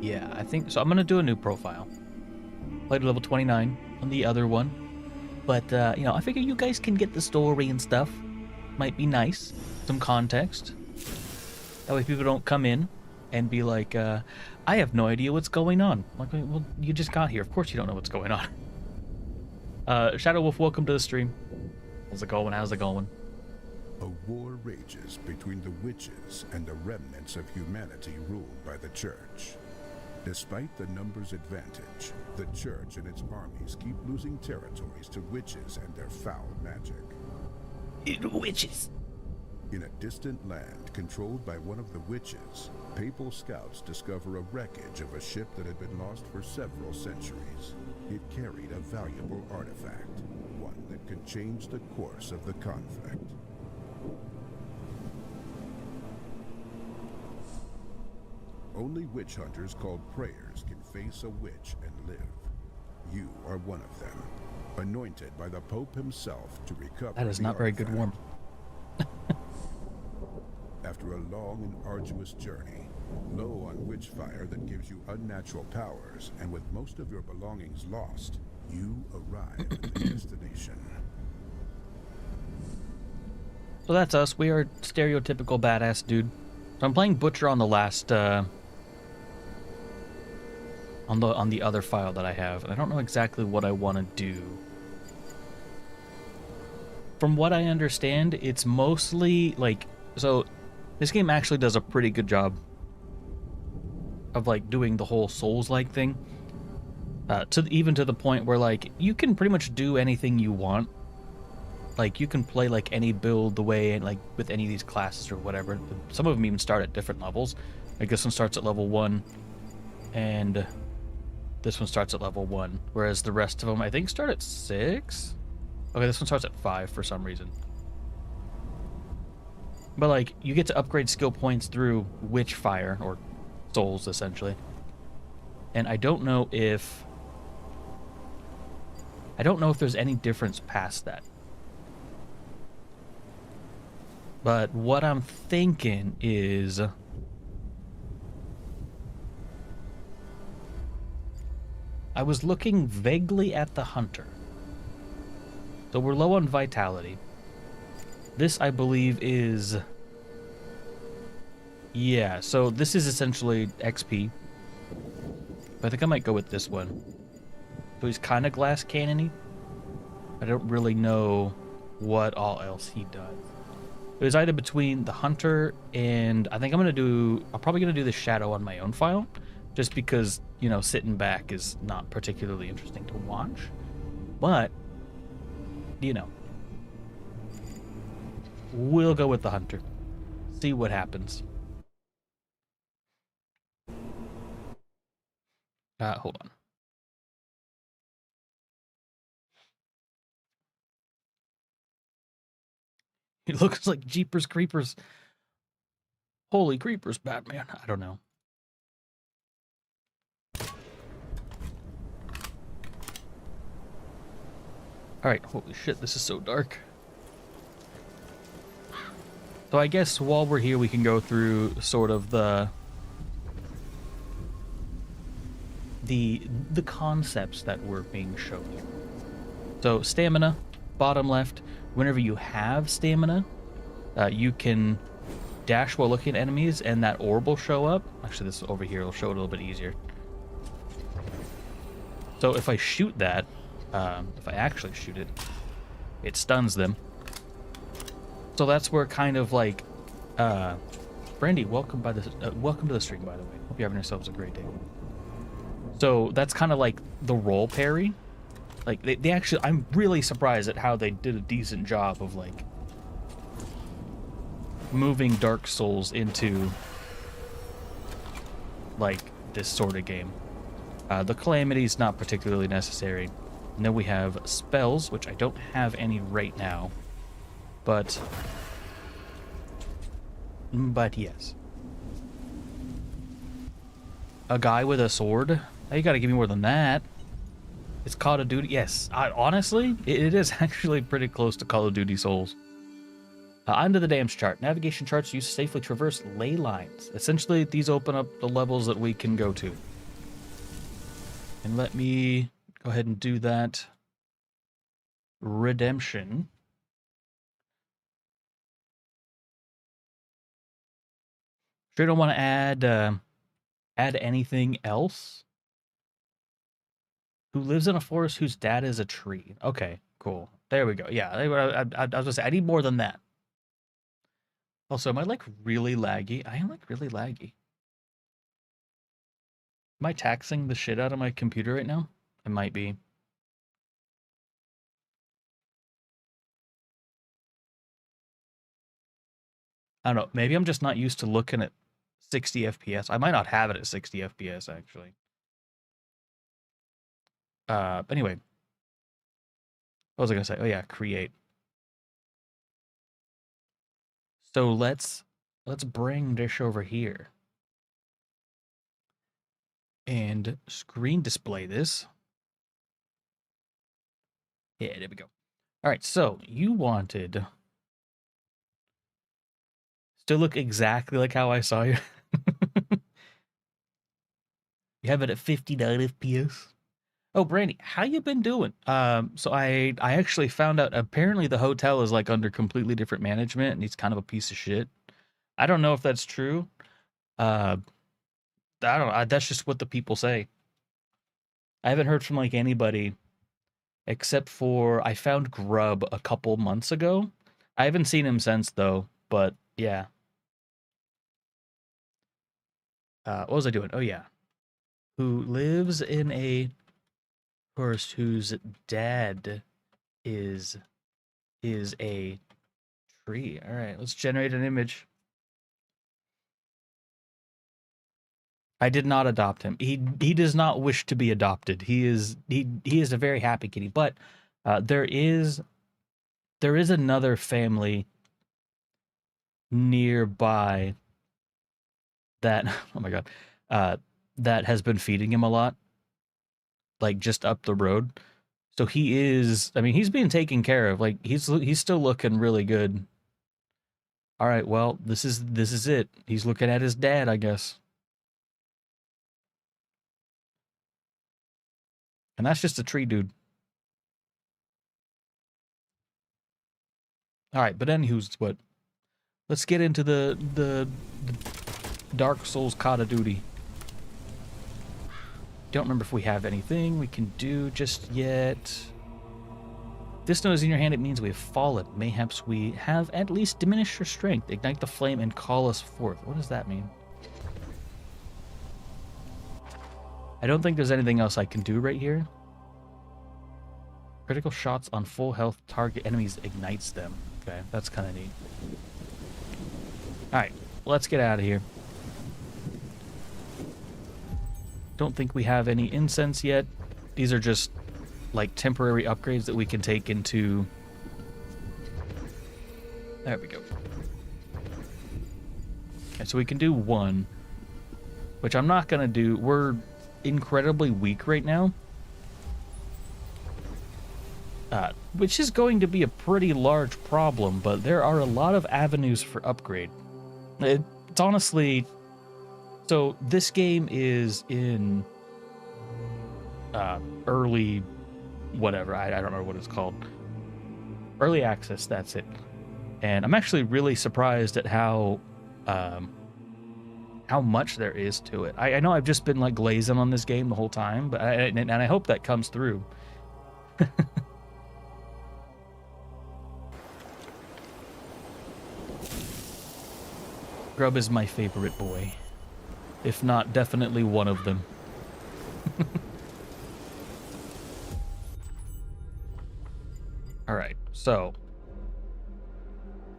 Yeah, I think so. I'm gonna do a new profile. Played level 29 on the other one, but you know, I figure you guys can get the story and stuff. Might be nice, some context. That way, people don't come in and be like, "I have no idea what's going on." Like, well, you just got here. Of course, you don't know what's going on. Shadow Wolf, welcome to the stream. How's it going? How's it going? A war rages between the witches and the remnants of humanity ruled by the church. Despite the numbers advantage, the church and its armies keep losing territories to witches and their foul magic. Witches! In a distant land controlled by one of the witches, papal scouts discover a wreckage of a ship that had been lost for several centuries. It carried a valuable artifact, one that could change the course of the conflict. Only witch hunters called prayers can face a witch and live. You are one of them, anointed by the Pope himself to recover. That is not very good warmth. After a long and arduous journey, low on witchfire that gives you unnatural powers, and with most of your belongings lost, you arrive at the destination. So that's us. We are stereotypical badass dude. So I'm playing Butcher on the last on the other file that I have, and I don't know exactly what I want to do. From what I understand, it's mostly like, so this game actually does a pretty good job of like doing the whole Souls-like thing, even to the point where like you can pretty much do anything you want. Like you can play like any build the way, and like with any of these classes or whatever. Some of them even start at different levels. Like this one starts at level 1, and this one starts at level 1, whereas the rest of them I think start at 6. Okay, this one starts at 5 for some reason. But like you get to upgrade skill points through Witchfire, or Souls essentially. And I don't know if there's any difference past that. But what I'm thinking is I was looking vaguely at the Hunter. So we're low on vitality. This, I believe, is... Yeah, so this is essentially XP. But I think I might go with this one. So he's kind of glass cannon-y. I don't really know what all else he does. It was either between the Hunter and I think I'm probably going to do the Shadow on my own file. Just because, you know, sitting back is not particularly interesting to watch. But, you know, we'll go with the Hunter. See what happens. Hold on. He looks like Jeepers Creepers. Holy creepers, Batman. I don't know. Alright, holy shit, this is so dark. So I guess while we're here, we can go through sort of the concepts that were being shown here. So stamina, bottom left. Whenever you have stamina, you can dash while looking at enemies, and that orb will show up. Actually, this over here will show it a little bit easier. So if I shoot that, if I actually shoot it, it stuns them. So that's where kind of like, Brandy, welcome to the stream, by the way. Hope you're having yourselves a great day. So that's kind of like the roll parry. Like they actually, I'm really surprised at how they did a decent job of like moving Dark Souls into like this sort of game. The Calamity is not particularly necessary. And then we have spells, which I don't have any right now, but yes. A guy with a sword? You gotta give me more than that. It's Call of Duty. Yes, honestly, it is actually pretty close to Call of Duty Souls. Onto the dams chart. Navigation charts used to safely traverse ley lines. Essentially, these open up the levels that we can go to. And let me go ahead and do that redemption. Sure don't want to add anything else. Who lives in a forest whose dad is a tree. Okay, cool. There we go. Yeah, I was gonna say, I need more than that. Also, am I like really laggy? I am like really laggy. Am I taxing the shit out of my computer right now? I might be. I don't know. Maybe I'm just not used to looking at 60 FPS. I might not have it at 60 FPS actually. Anyway, what was I gonna say? Oh yeah, create. So let's bring this over here and screen display this. Yeah, there we go. All right, so you wanted to look exactly like how I saw you. You have it at 59 FPS. Oh, Brandy, how you been doing? So I actually found out apparently the hotel is like under completely different management and he's kind of a piece of shit. I don't know if that's true. Uh, I don't know. That's just what the people say. I haven't heard from like anybody except for I found Grub a couple months ago. I haven't seen him since though, but yeah. What was I doing? Oh yeah. Who lives in a forest whose dad is a tree. All right, let's generate an image. I did not adopt him. He does not wish to be adopted. He is a very happy kitty. But there is another family nearby that oh my god, that has been feeding him a lot, like just up the road. So he is. I mean, he's being taken care of. Like he's still looking really good. All right, well, this is it. He's looking at his dad, I guess. And that's just a tree dude. All right, but anywho's what? Let's get into the Dark Souls kata duty. Don't remember if we have anything we can do just yet. This note is in your hand, it means we have fallen. Mayhaps we have at least diminished your strength. Ignite the flame and call us forth. What does that mean? I don't think there's anything else I can do right here. Critical shots on full health target enemies ignites them. Okay, that's kind of neat. Alright, let's get out of here. Don't think we have any incense yet. These are just like temporary upgrades that we can take into... There we go. Okay, so we can do one, which I'm not going to do. We're incredibly weak right now. Which is going to be a pretty large problem, but there are a lot of avenues for upgrade. It's honestly... So this game is in early... whatever, I don't remember what it's called. Early access, that's it. And I'm actually really surprised at how much there is to it. I know I've just been like glazing on this game the whole time, but I hope that comes through. Grub is my favorite boy. If not, definitely one of them. Alright, so...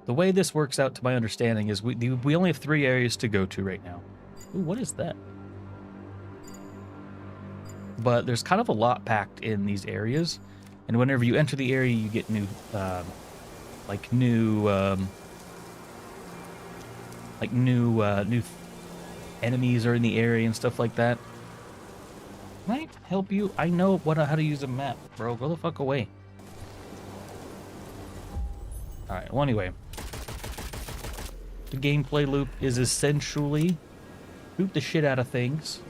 The way this works out, to my understanding, is we only have 3 areas to go to right now. Ooh, what is that? But there's kind of a lot packed in these areas. And whenever you enter the area, you get new... new enemies are in the area and stuff like that. Can I help you? I know how to use a map, bro. Go the fuck away. Alright, well anyway. The gameplay loop is essentially shoot the shit out of things.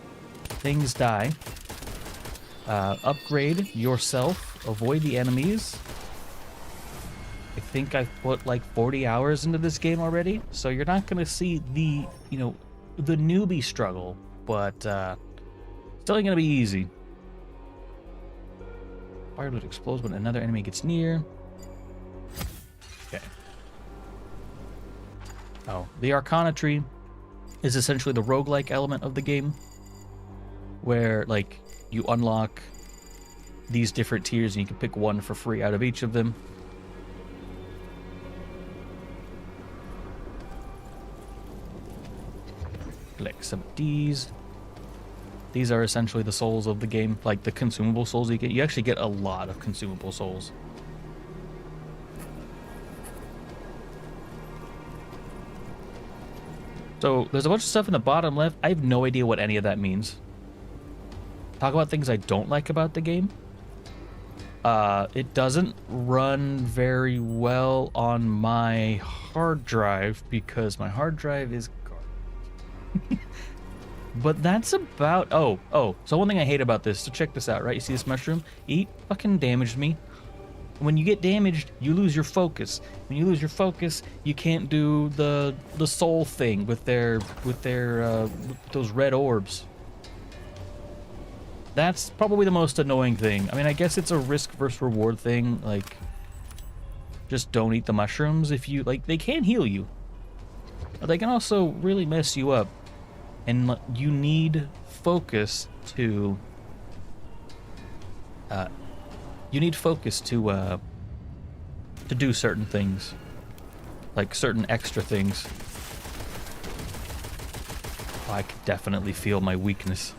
Things die. Upgrade yourself. Avoid the enemies. I think I've put like 40 hours into this game already, so you're not going to see the, you know, the newbie struggle, but still going to be easy. Fire would explode when another enemy gets near. Okay. Oh, the Arcana tree is essentially the roguelike element of the game, where like you unlock these different tiers and you can pick one for free out of each of them. Collect some of these. These are essentially the souls of the game, like the consumable souls you get. You actually get a lot of consumable souls. So there's a bunch of stuff in the bottom left. I have no idea what any of that means. Talk about things I don't like about the game. It doesn't run very well on my hard drive because my hard drive is garbage. But that's about... Oh. So one thing I hate about this, so check this out, right? You see this mushroom? It fucking damaged me. When you get damaged, you lose your focus. When you lose your focus, you can't do the soul thing with those red orbs. That's probably the most annoying thing. I mean, I guess it's a risk versus reward thing. Like, just don't eat the mushrooms if you... Like, they can heal you. But they can also really mess you up. And you need focus to... you need focus to do certain things. Like, certain extra things. Oh, I can definitely feel my weakness.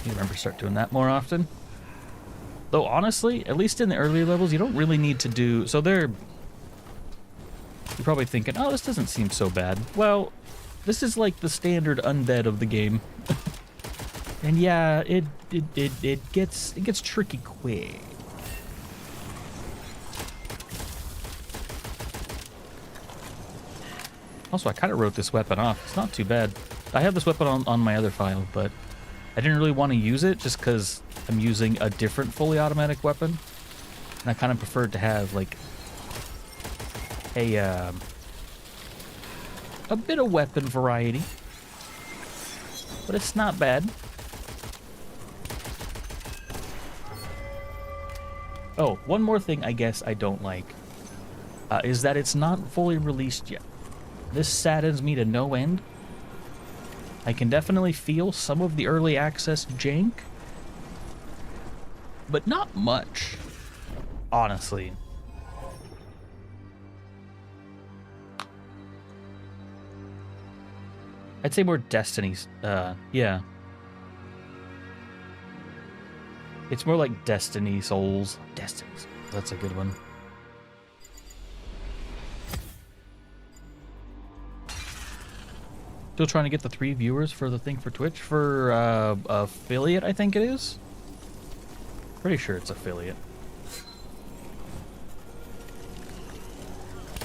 You remember start doing that more often. Though honestly, at least in the earlier levels, you don't really need to do... So you're probably thinking, oh, this doesn't seem so bad. Well, this is like the standard undead of the game. And yeah, it gets tricky quick. Also, I kind of wrote this weapon off. It's not too bad. I have this weapon on my other file, but I didn't really want to use it just because I'm using a different fully automatic weapon. And I kind of preferred to have, like, a bit of weapon variety. But it's not bad. Oh, one more thing I guess I don't like is that it's not fully released yet. This saddens me to no end. I can definitely feel some of the early access jank, but not much, honestly. I'd say more Destiny's, yeah. It's more like Destiny Souls. Destiny's, that's a good one. Still trying to get the 3 viewers for the thing for Twitch for affiliate, I think it is. Pretty sure it's affiliate.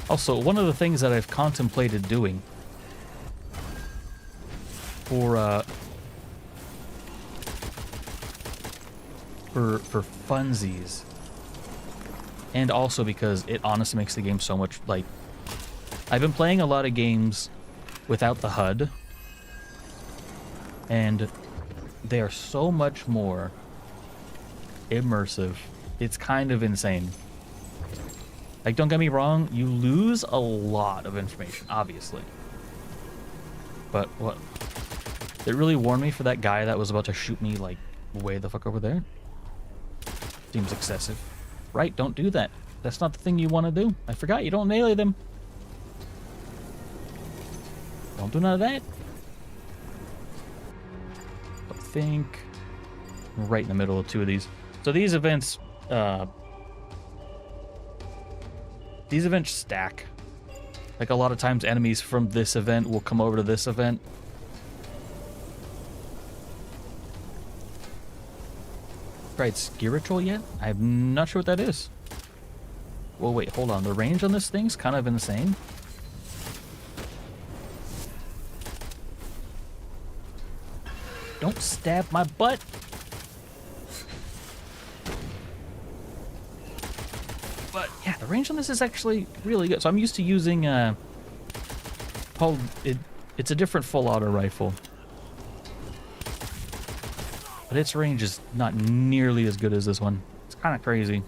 Also, one of the things that I've contemplated doing for funsies, and also because it honestly makes the game so much, like, I've been playing a lot of games without the HUD, and they are so much more immersive. It's kind of insane. Like, don't get me wrong, you lose a lot of information, obviously. But what? It really warned me for that guy that was about to shoot me, like, way the fuck over there. Seems excessive. Right, don't do that. That's not the thing you want to do. I forgot, you don't melee them. Don't do none of that. I think we're right in the middle of 2 of these. So these events stack. Like, a lot of times enemies from this event will come over to this event. Tried spiritual yet? I'm not sure what that is. Well, wait, hold on. The range on this thing's kind of insane. Don't stab my butt. But yeah, the range on this is actually really good. So I'm used to using it's a different full auto rifle. But its range is not nearly as good as this one. It's kind of crazy.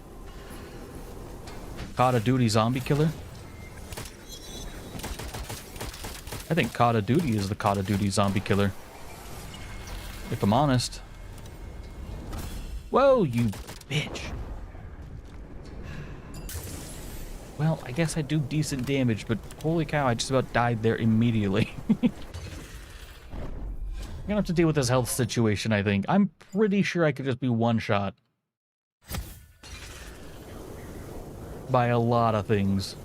Call of Duty Zombie Killer. I think Call of Duty is the Call of Duty Zombie Killer, if I'm honest. Whoa, you bitch. Well, I guess I do decent damage, but holy cow, I just about died there immediately. I'm gonna have to deal with this health situation, I think. I'm pretty sure I could just be one shot by a lot of things.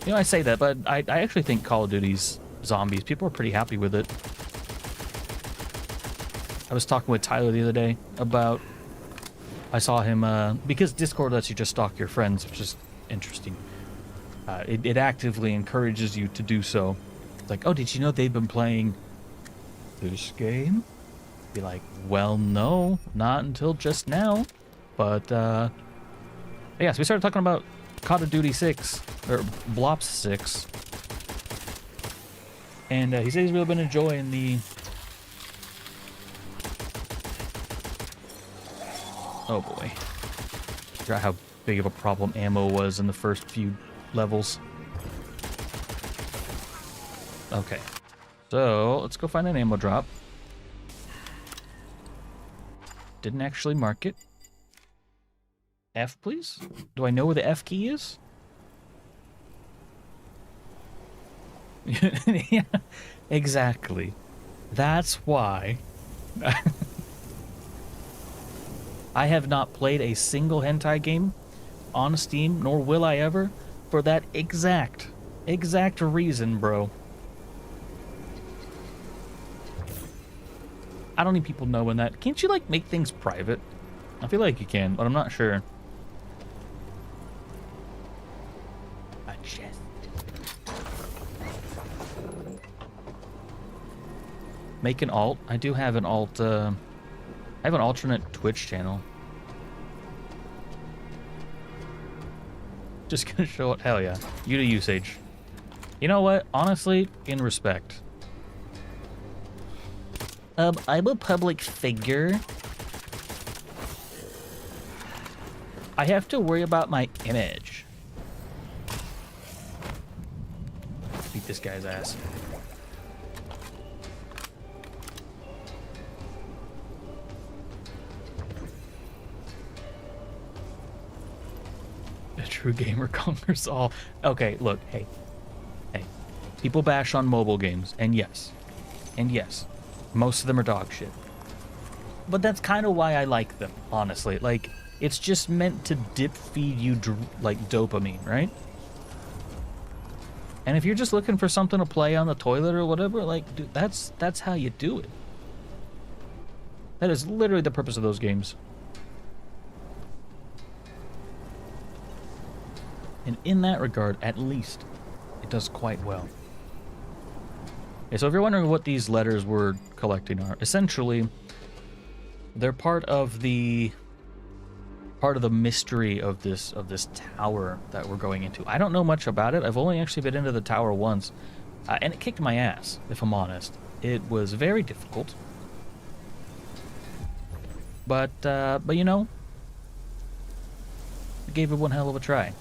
You know, I say that, but I actually think Call of Duty's zombies, people are pretty happy with it. I was talking with Tyler the other day about, I saw him, because Discord lets you just stalk your friends, which is interesting. It actively encourages you to do so. It's like, oh, did you know they've been playing this game? Be like, well, no, not until just now. But, yeah, so we started talking about Call of Duty 6, or Blops 6. And he said he's really been enjoying the... Oh boy. Forgot how big of a problem ammo was in the first few levels. Okay. So, let's go find an ammo drop. Didn't actually mark it. F, please? Do I know where the F key is? Yeah, exactly. That's why. I have not played a single hentai game on Steam, nor will I ever, for that exact reason, bro. I don't need people knowing that. Can't you, like, make things private? I feel like you can, but I'm not sure. A chest. Make an alt. I do have an alt, I have an alternate Twitch channel. Just gonna show it. Hell yeah. You to usage. You know what? Honestly, in respect. I'm a public figure. I have to worry about my image. Beat this guy's ass. A true gamer conquers all. Okay, look, hey. People bash on mobile games, and yes, most of them are dog shit. But that's kind of why I like them, honestly. Like, it's just meant to dip feed you, like, dopamine, right? And if you're just looking for something to play on the toilet or whatever, like, dude, that's how you do it. That is literally the purpose of those games. And in that regard, at least, it does quite well. Okay, so if you're wondering what these letters we're collecting are, essentially, they're part of the mystery of this tower that we're going into. I don't know much about it. I've only actually been into the tower once, and it kicked my ass, if I'm honest. It was very difficult, but you know, I gave it one hell of a try.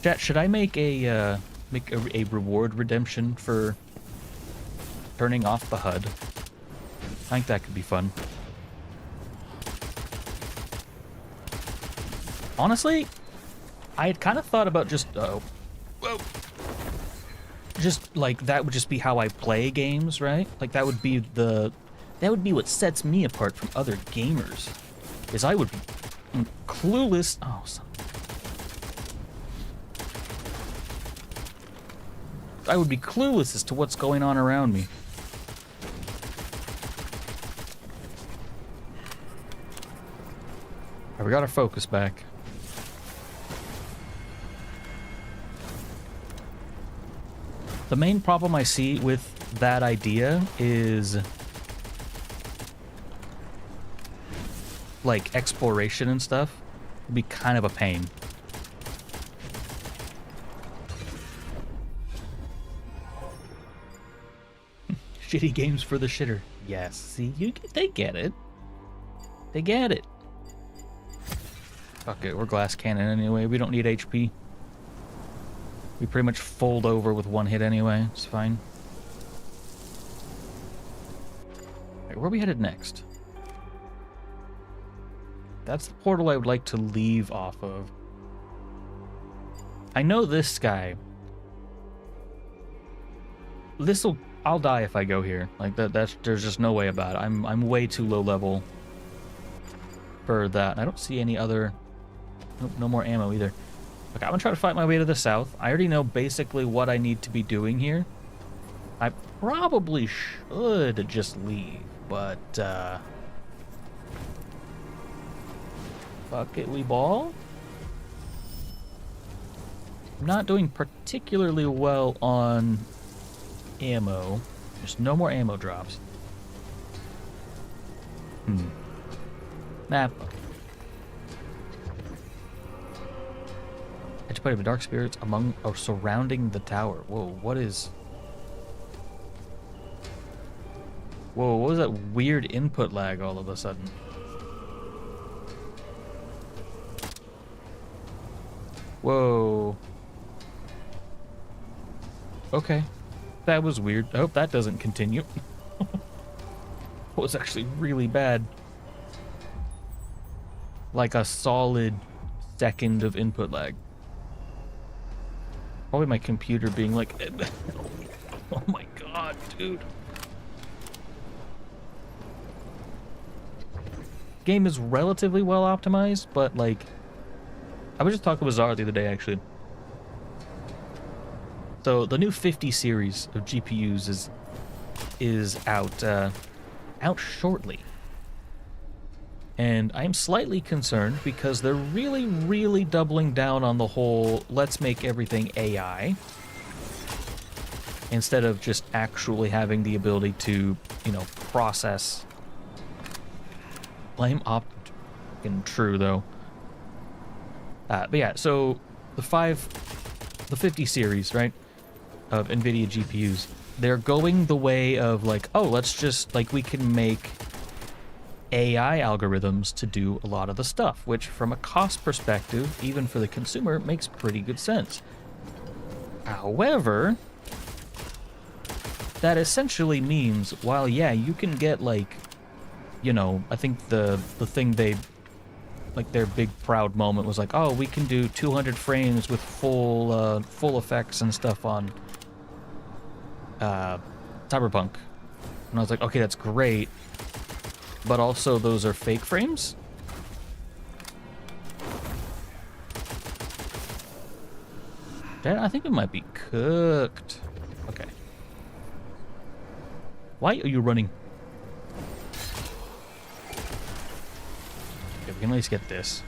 Chat, should I make a reward redemption for turning off the HUD? I think that could be fun. Honestly, I had kind of thought about just just like that would just be how I play games, right? Like that would be what sets me apart from other gamers. Is I would be clueless. Oh, son. I would be clueless as to what's going on around me. We got our focus back. The main problem I see with that idea is like exploration and stuff would be kind of a pain. Shitty games for the shitter. Yes, see, they get it. They get it. Fuck it, we're glass cannon anyway. We don't need HP. We pretty much fold over with one hit anyway. It's fine. Right, where are we headed next? That's the portal I would like to leave off of. I know this guy. I'll die if I go here. Like there's just no way about it. I'm way too low level for that. I don't see any other. Nope, no more ammo either. Okay, I'm gonna try to fight my way to the south. I already know basically what I need to be doing here. I probably should just leave, but fuck it, we ball. I'm not doing particularly well on ammo. There's no more ammo drops. Nah. Okay. Agitated of dark spirits among or surrounding the tower. Whoa, what is... Whoa, what was that weird input lag all of a sudden? Whoa. Okay. That was weird. I hope that doesn't continue. It was actually really bad. Like a solid second of input lag. Probably my computer being like, oh my god, dude. Game is relatively well optimized, but like, I was just talking with Zara the other day actually. So the new 50 series of GPUs is out shortly. And I'm slightly concerned because they're really doubling down on the whole let's make everything AI instead of just actually having the ability to, you know, process. Blame fucking true though. But yeah, so the 50 series, right, of NVIDIA GPUs, they're going the way of like, oh, let's just, like, we can make AI algorithms to do a lot of the stuff, which from a cost perspective, even for the consumer, makes pretty good sense. However, that essentially means, while yeah, you can get like, you know, I think the thing they, like their big proud moment was like, oh, we can do 200 frames with full effects and stuff on Cyberpunk. And I was like, okay, that's great. But also those are fake frames? I think it might be cooked. Okay. Why are you running? Okay, we can at least get this.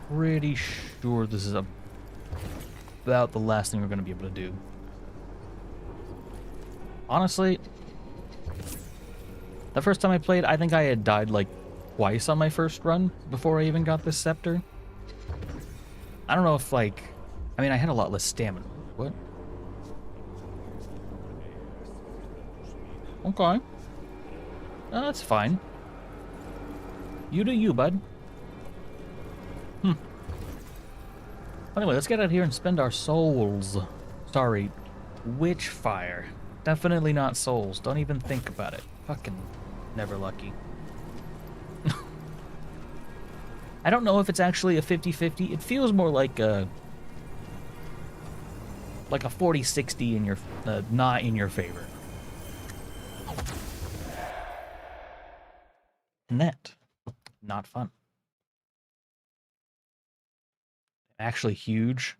Pretty sure this is about the last thing we're going to be able to do. Honestly, the first time I played, I think I had died like twice on my first run before I even got this scepter. I don't know if like, I mean, I had a lot less stamina. What? Okay. That's fine. You do you, bud. Anyway, let's get out of here and spend our souls. Sorry, Witchfire. Definitely not souls. Don't even think about it. Fucking never lucky. I don't know if it's actually a 50-50. It feels more like a 40-60 in your not in your favor. Net. Not fun. Actually huge.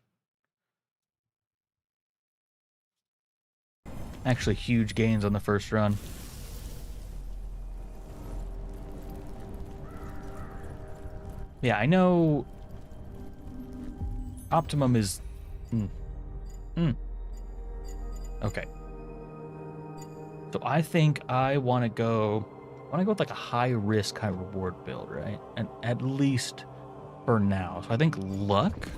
Actually, huge gains on the first run. Yeah, I know Optimum is... Okay. So I think I want to go with like a high risk, high reward build, right? And at least for now. So I think luck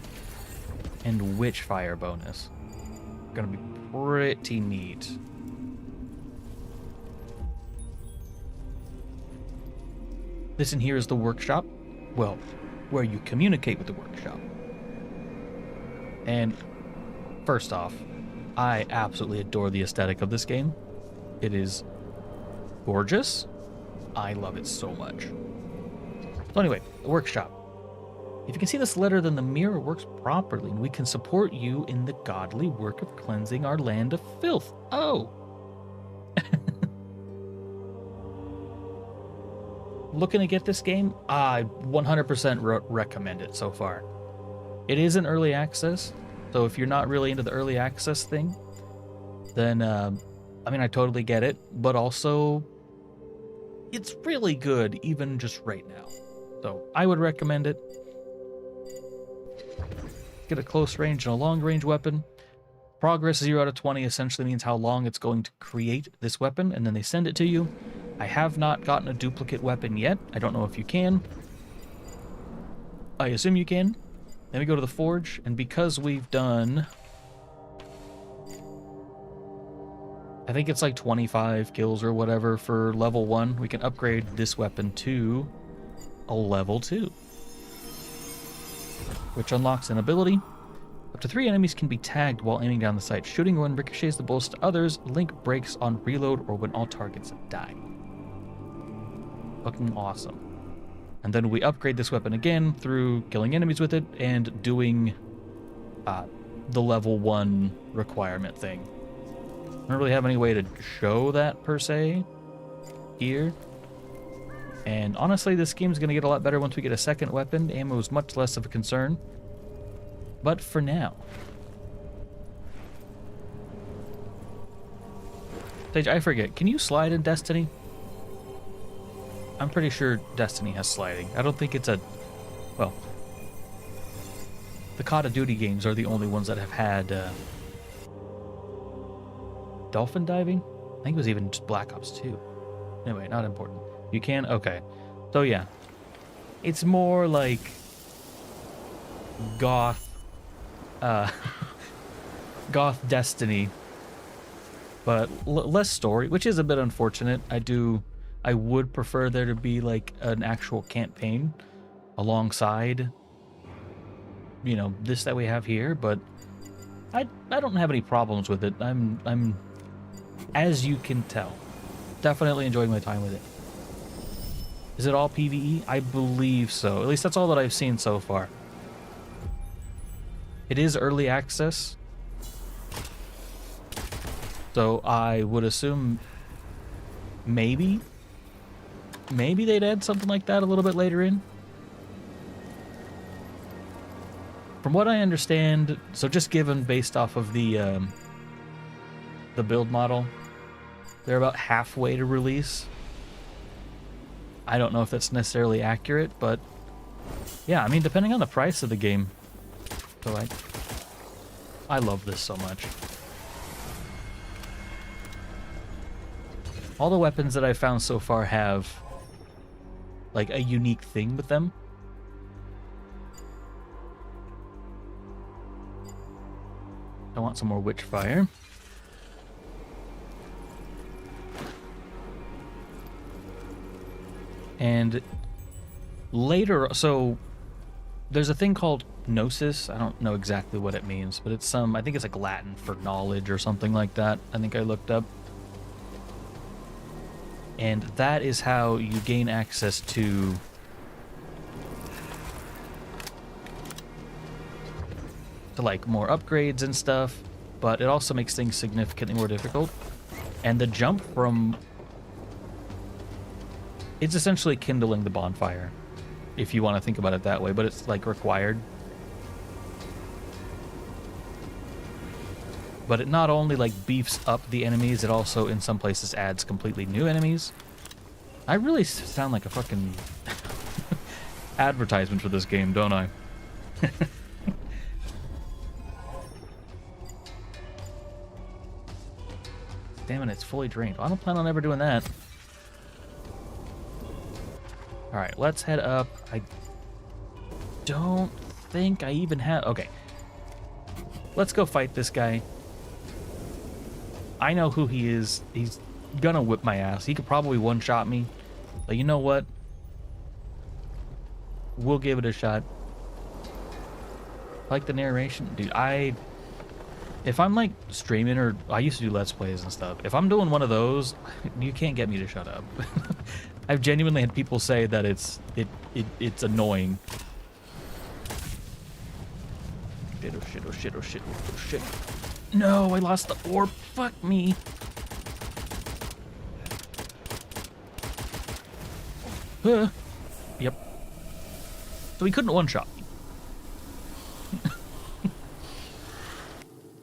and Witchfire bonus gonna be pretty neat. This in here is the workshop. Well, where you communicate with the workshop. And first off, I absolutely adore the aesthetic of this game. It is gorgeous. I love it so much. So anyway, the workshop. If you can see this letter, then the mirror works properly, and we can support you in the godly work of cleansing our land of filth. Oh! Looking to get this game? I 100% recommend it so far. It is in early access, so if you're not really into the early access thing, then, I mean, I totally get it, but also, it's really good, even just right now. So, I would recommend it. Get a close range and a long range weapon. Progress 0 out of 20 essentially means how long it's going to create this weapon, and then they send it to you. I have not gotten a duplicate weapon yet. I don't know if you can. I assume you can. Then we go to the forge, and because we've done... I think it's like 25 kills or whatever for level 1, we can upgrade this weapon to a level 2. Which unlocks an ability. Up to 3 enemies can be tagged while aiming down the sight. Shooting when ricochets the bullets to others. Link breaks on reload or when all targets die. Fucking awesome. And then we upgrade this weapon again through killing enemies with it and doing the level 1 requirement thing. I don't really have any way to show that per se here. And honestly, this game's going to get a lot better once we get a second weapon. Ammo is much less of a concern. But for now... Sage, I forget. Can you slide in Destiny? I'm pretty sure Destiny has sliding. I don't think it's a... Well... The Call of Duty games are the only ones that have had... dolphin diving? I think it was even just Black Ops 2. Anyway, not important. You can? Okay. So yeah. It's more like... Goth... Goth Destiny. But less story, which is a bit unfortunate. I would prefer there to be like an actual campaign alongside, you know, this that we have here, but I don't have any problems with it. I'm as you can tell, definitely enjoying my time with it. Is it all PvE? I believe so. At least that's all that I've seen so far. It is early access. So I would assume maybe they'd add something like that a little bit later in. From what I understand, so just given based off of the build model, they're about halfway to release. I don't know if that's necessarily accurate, but yeah, I mean, depending on the price of the game. So I love this so much. All the weapons that I've found so far have like a unique thing with them. I want some more Witchfire. And later, so there's a thing called Gnosis. I don't know exactly what it means, but it's I think it's like Latin for knowledge or something like that. I think I looked up. And that is how you gain access to like more upgrades and stuff, but it also makes things significantly more difficult. And the jump from... It's essentially kindling the bonfire, if you want to think about it that way, but it's like required. but it not only like beefs up the enemies, it also in some places adds completely new enemies. I really sound like a fucking advertisement for this game, don't I? Damn it, it's fully drained. Well, I don't plan on ever doing that. Alright, let's head up. I don't think I even have... Okay. Let's go fight this guy. I know who he is. He's gonna whip my ass. He could probably one-shot me. But you know what? We'll give it a shot. Like the narration? Dude, if I'm like streaming, or I used to do Let's Plays and stuff, if I'm doing one of those, you can't get me to shut up. I've genuinely had people say that it's annoying. Shit, oh shit, oh shit, oh shit, oh shit. No, I lost the orb. Fuck me. Yep. So he couldn't one-shot me.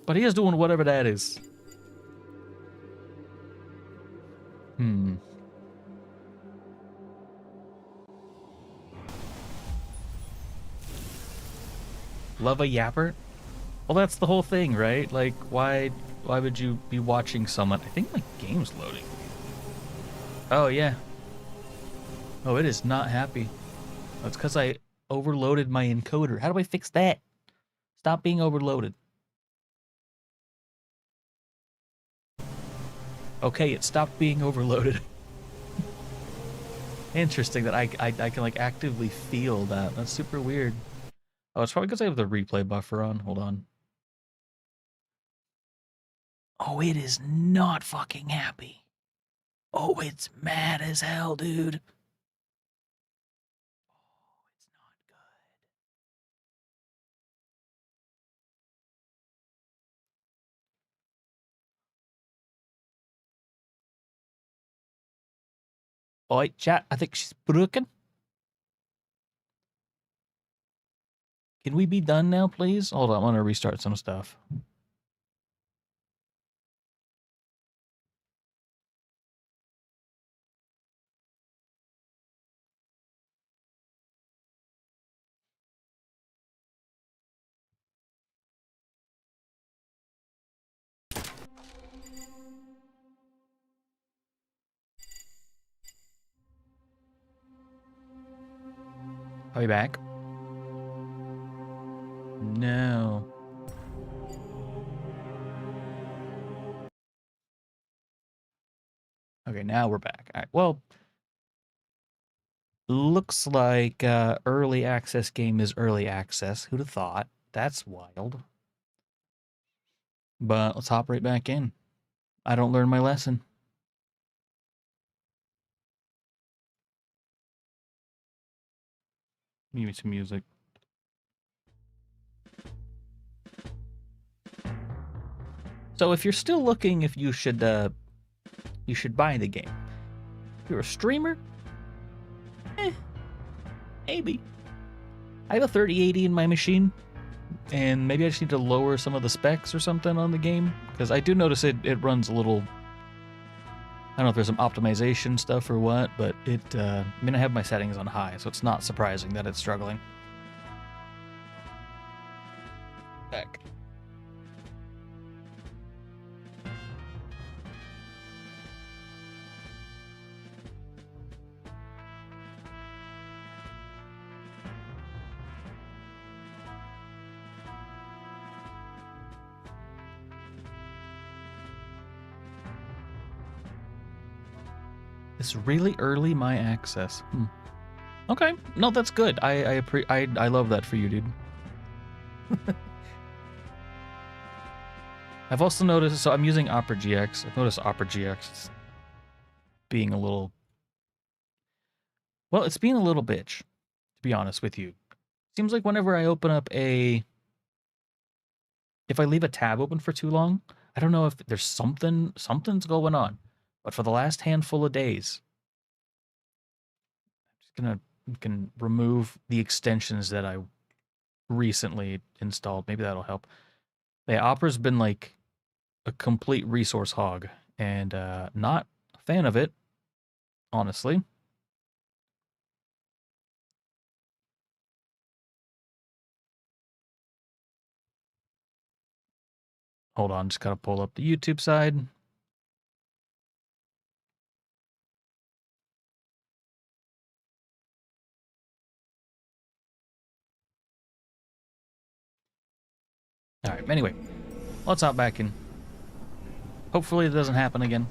But he is doing whatever that is. Love a yapper? Well, that's the whole thing, right? Like, why would you be watching someone? I think my game's loading. Oh, yeah. Oh, it is not happy. That's because I overloaded my encoder. How do I fix that? Stop being overloaded. Okay, it stopped being overloaded. Interesting that I can like actively feel that. That's super weird. Oh, it's probably because I have the replay buffer on. Hold on. Oh, it is not fucking happy. Oh, it's mad as hell, dude. Oh, it's not good. Oh, chat, I think she's broken. Can we be done now, please? Hold on, I want to restart some stuff. Are we back? No. Okay, now we're back. All right, well, looks like early access game is early access. Who'd have thought? That's wild. But let's hop right back in. I don't learn my lesson. Give me some music. So if you're still looking if you should buy the game. If you're a streamer, maybe. I have a 3080 in my machine, and maybe I just need to lower some of the specs or something on the game, because I do notice it runs a little... I don't know if there's some optimization stuff or what, but I mean, I have my settings on high, so it's not surprising that it's struggling. Back. It's really early my access. Okay, no, that's good. I love that for you, dude. I've also noticed, so I'm using Opera GX. I've noticed Opera GX is being a little, well, it's being a little bitch, to be honest with you. Seems like whenever I open up if I leave a tab open for too long, I don't know if there's something's going on. But for the last handful of days, I'm just can remove the extensions that I recently installed. Maybe that'll help. Yeah, Opera's been like a complete resource hog, and not a fan of it, honestly. Hold on, just gotta pull up the YouTube side. All right, anyway, let's hop back in. Hopefully it doesn't happen again.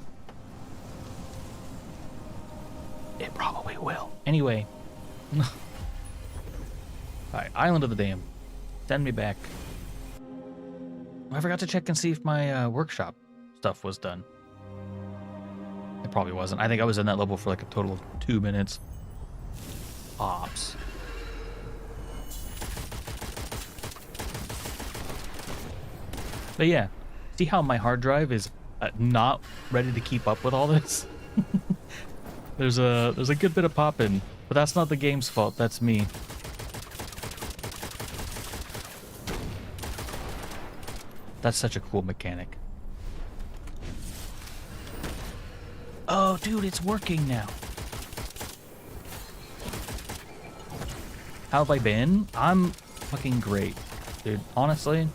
It probably will. Anyway. Alright, Island of the Dam. Send me back. I forgot to check and see if my workshop stuff was done. It probably wasn't. I think I was in that level for like a total of 2 minutes. Ops. But yeah, see how my hard drive is not ready to keep up with all this? There's a good bit of popping, but that's not the game's fault, that's me. That's such a cool mechanic. Oh, dude, it's working now. How have I been? I'm fucking great, dude. Honestly.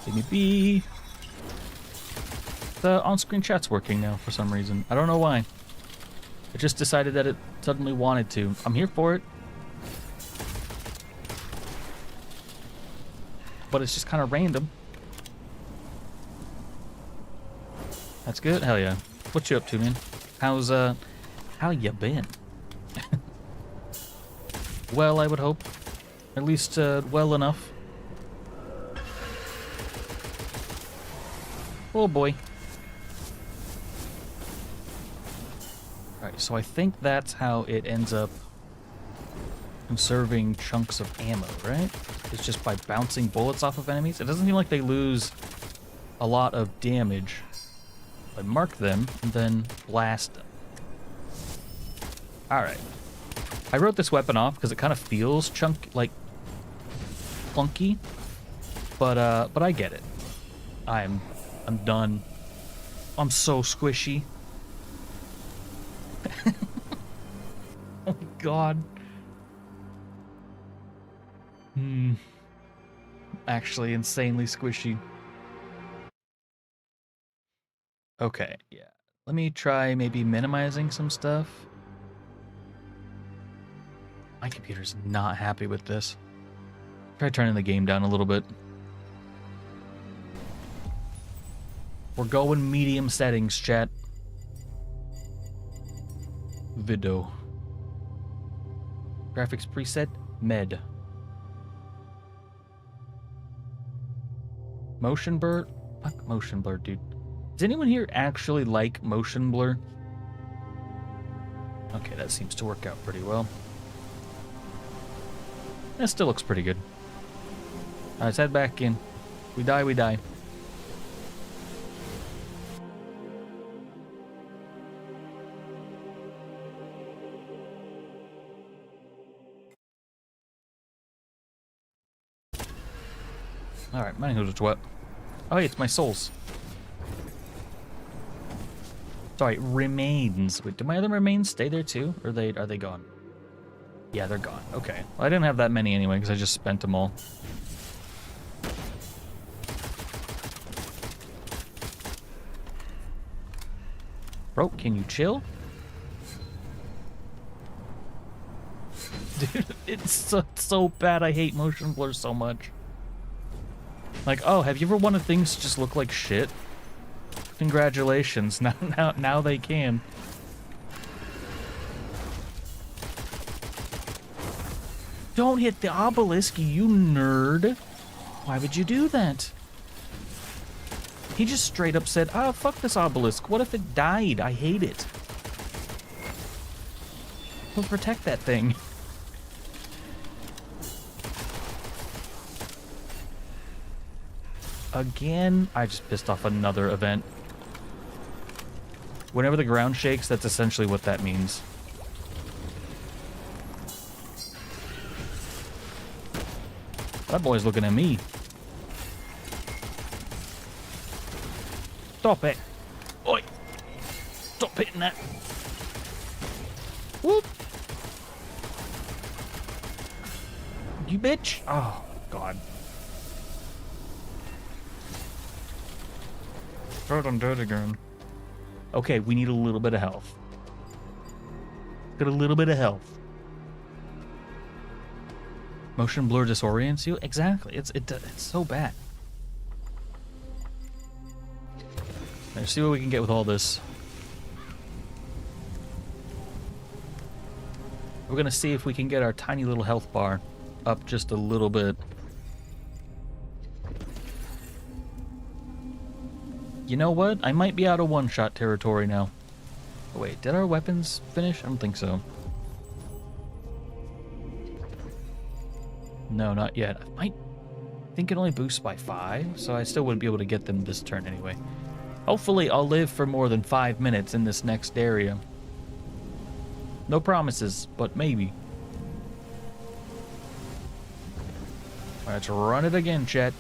Give me B. The on-screen chat's working now for some reason. I don't know why. It just decided that it suddenly wanted to. I'm here for it. But it's just kind of random. That's good. Hell yeah. What you up to, man? How's how you been? Well, I would hope. At least well enough. Oh boy. Alright, so I think that's how it ends up conserving chunks of ammo, right? It's just by bouncing bullets off of enemies. It doesn't seem like they lose a lot of damage. I mark them and then blast them. Alright. I wrote this weapon off because it kind of feels clunky. But I get it. I'm done. I'm so squishy. Oh my god. Actually insanely squishy. Okay, yeah. Let me try maybe minimizing some stuff. My computer's not happy with this. Try turning the game down a little bit. We're going medium settings, chat. Video. Graphics preset, med. Motion blur? Fuck motion blur, dude. Does anyone here actually like motion blur? Okay, that seems to work out pretty well. That still looks pretty good. Alright, let's head back in. We die, we die. Alright, mine goes to what? Oh, hey, it's my souls. Sorry, remains. Wait, do my other remains stay there too? Or are they gone? Yeah, they're gone. Okay. Well, I didn't have that many anyway, because I just spent them all. Bro, can you chill? Dude, it's so bad. I hate motion blur so much. Like, oh, have you ever wanted things to just look like shit? Congratulations. Now they can. Don't hit the obelisk, you nerd. Why would you do that? He just straight up said, ah, fuck this obelisk. What if it died? I hate it. We'll protect that thing. Again, I just pissed off another event. Whenever the ground shakes, that's essentially what that means. That boy's looking at me. Stop it. Oi. Stop hitting that. Whoop. You bitch. Oh, God. Throw it on dirt again. Okay, we need a little bit of health. Got a little bit of health. Motion blur disorients you? Exactly. It's so bad. Let's see what we can get with all this. We're gonna see if we can get our tiny little health bar up just a little bit. You know what? I might be out of one-shot territory now. Oh, wait, did our weapons finish? I don't think so. No, not yet. I think it only boosts by 5, so I still wouldn't be able to get them this turn anyway. Hopefully, I'll live for more than 5 minutes in this next area. No promises, but maybe. All right, let's run it again, chat.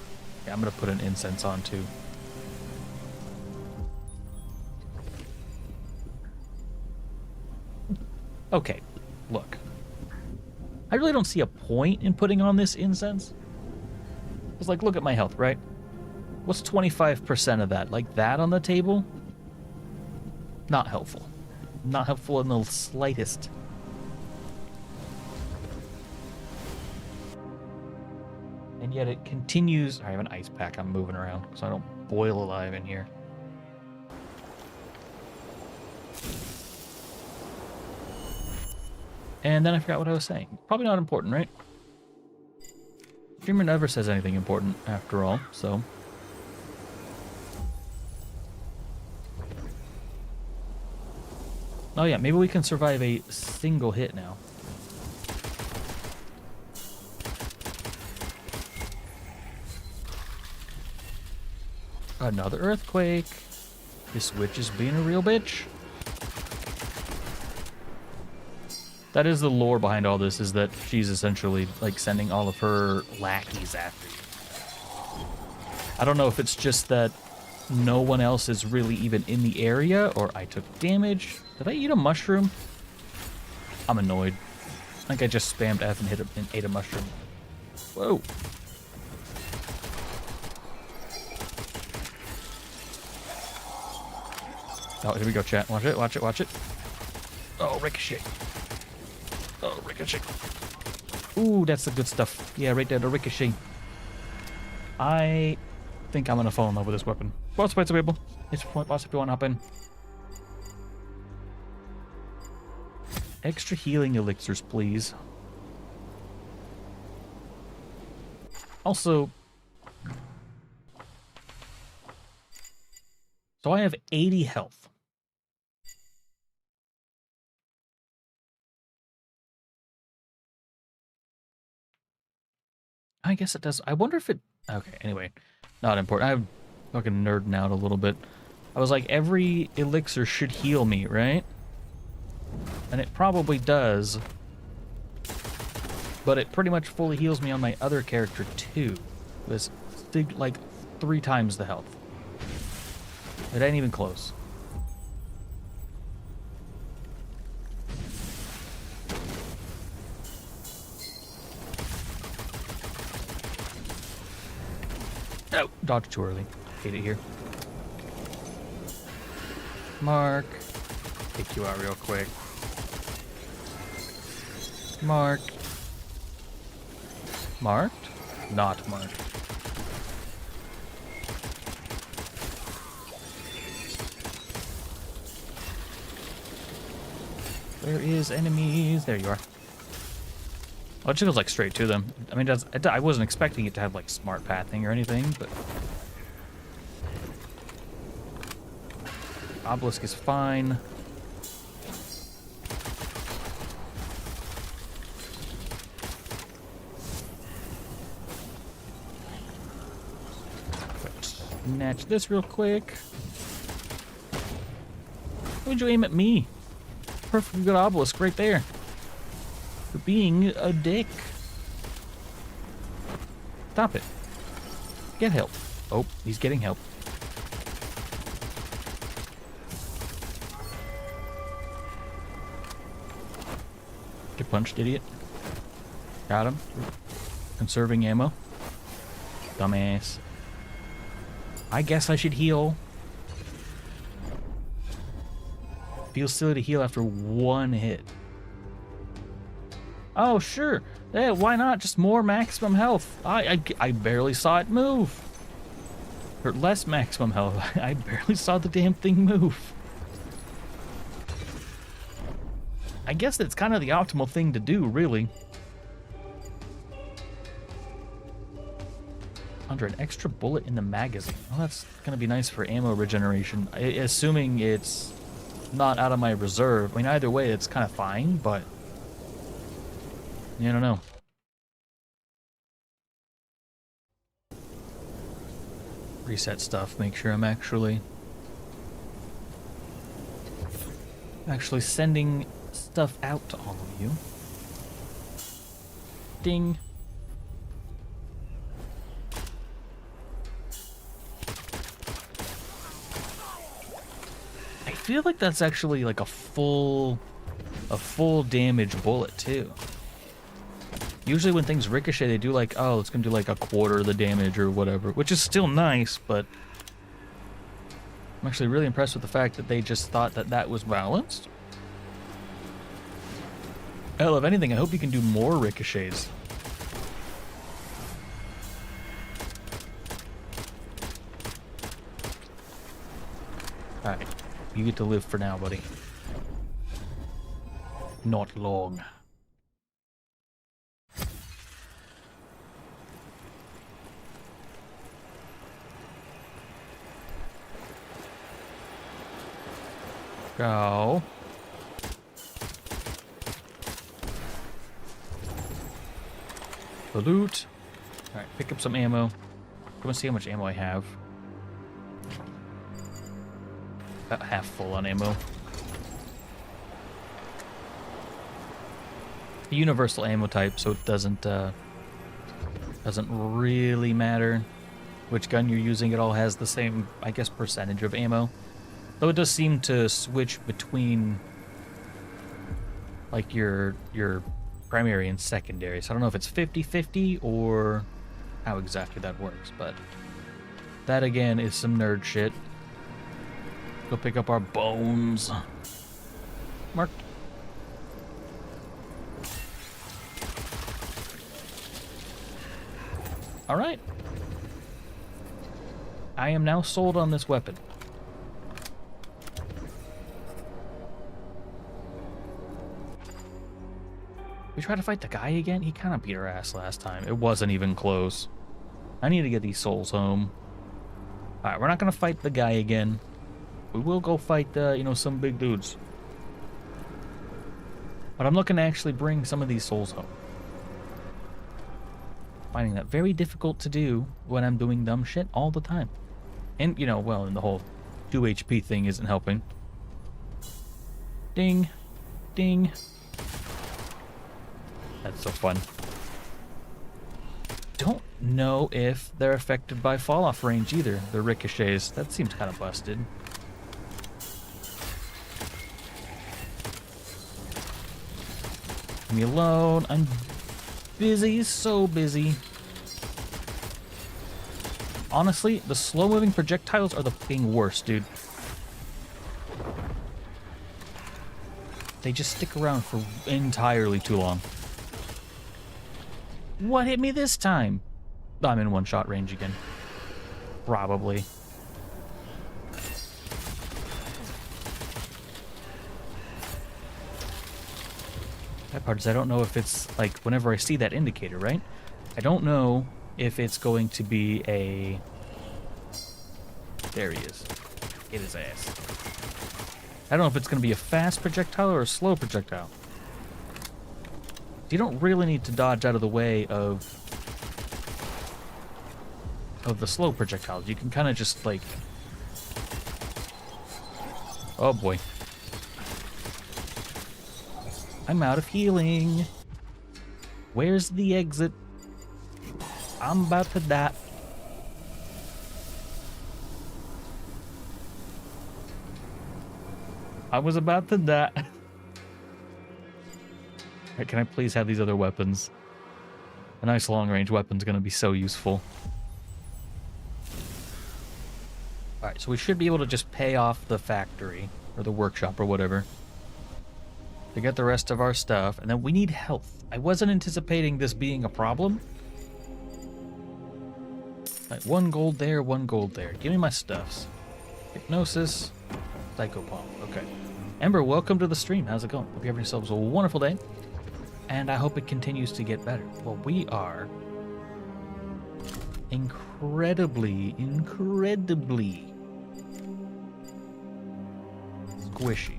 Yeah, I'm gonna put an incense on too. Okay, look. I really don't see a point in putting on this incense. It's like, look at my health, right? What's 25% of that? Like that on the table? Not helpful. Not helpful in the slightest. And yet it continues. I have an ice pack I'm moving around so I don't boil alive in here. And then I forgot what I was saying. Probably not important, right? Streamer never says anything important after all, so. Oh yeah, maybe we can survive a single hit now. Another earthquake. This witch is being a real bitch. That is the lore behind all this, is that she's essentially like sending all of her lackeys after you. I don't know if it's just that no one else is really even in the area, or I took damage. Did I eat a mushroom? I'm annoyed. I think I just spammed F and ate a mushroom. Whoa. Oh, here we go, chat. Watch it, watch it, watch it. Oh, ricochet. Oh, ricochet. Ooh, that's the good stuff. Yeah, right there, the ricochet. I think I'm gonna fall in love with this weapon. What's the people? It's boss if you want to hop in. Extra healing elixirs, please. Also, so I have 80 health. I guess it does. I wonder if it... Okay, anyway. Not important. I'm fucking nerding out a little bit. I was like, every elixir should heal me, right? And it probably does. But it pretty much fully heals me on my other character, too. It's like 3 times the health. It ain't even close. Oh, dodge too early. Hate it here. Mark. Take you out real quick. Marked. Marked? Not marked. Where is enemies? There you are. Oh, it just goes like straight to them. I mean, I wasn't expecting it to have like smart pathing or anything, but obelisk is fine. Snatch this real quick. Why would you aim at me? Perfectly good obelisk right there. For being a dick. Stop it. Get help. Oh, he's getting help. Get punched, idiot. Got him. Conserving ammo. Dumbass. I guess I should heal. Feels silly to heal after one hit. Oh, sure. Yeah, why not? Just more maximum health. I barely saw it move. Or less maximum health. I barely saw the damn thing move. I guess that's kind of the optimal thing to do, really. Under an extra bullet in the magazine. Well, that's going to be nice for ammo regeneration. Assuming it's not out of my reserve. I mean, either way, it's kind of fine, but... I don't know. Reset stuff. Make sure I'm actually sending stuff out to all of you. Ding. I feel like that's actually like a full damage bullet too. Usually when things ricochet, they do like, oh, it's gonna do like a quarter of the damage or whatever, which is still nice, but I'm actually really impressed with the fact that they just thought that that was balanced. Hell, if anything, I hope you can do more ricochets. Alright, you get to live for now, buddy. Not long. Go. The loot. Alright, pick up some ammo. Come and see how much ammo I have. About half full on ammo. A universal ammo type, so it doesn't really matter which gun you're using. It all has the same, I guess, percentage of ammo. Though it does seem to switch between like your primary and secondary. So I don't know if it's 50-50 or how exactly that works, but that again is some nerd shit. Go pick up our bones. Mark. All right. I am now sold on this weapon. We try to fight the guy again? He kind of beat our ass last time. It wasn't even close. I need to get these souls home. Alright, we're not going to fight the guy again. We will go fight, some big dudes. But I'm looking to actually bring some of these souls home. Finding that very difficult to do when I'm doing dumb shit all the time. And, and the whole 2 HP thing isn't helping. Ding. Ding. That's so fun. Don't know if they're affected by fall-off range either, the ricochets. That seems kind of busted. Leave me alone. I'm busy, so busy. Honestly, the slow-moving projectiles are the fucking worst, dude. They just stick around for entirely too long. What hit me this time? I'm in one-shot range again. Probably. That part is I don't know if it's, like, whenever I see that indicator, right? I don't know if it's going to be a... There he is. Get his ass. I don't know if it's going to be a fast projectile or a slow projectile. You don't really need to dodge out of the way of the slow projectiles. You can kind of just, like... Oh, boy. I'm out of healing. Where's the exit? I'm about to die. I was about to die. Alright, can I please have these other weapons? A nice long-range weapon's gonna be so useful. Alright, so we should be able to just pay off the factory, or the workshop, or whatever, to get the rest of our stuff, and then we need health. I wasn't anticipating this being a problem. Right, 1 gold there, 1 gold there. Give me my stuffs. Hypnosis, Psychopomp. Okay. Ember, welcome to the stream. How's it going? Hope you're having yourselves a wonderful day. And I hope it continues to get better. Well, we are incredibly squishy.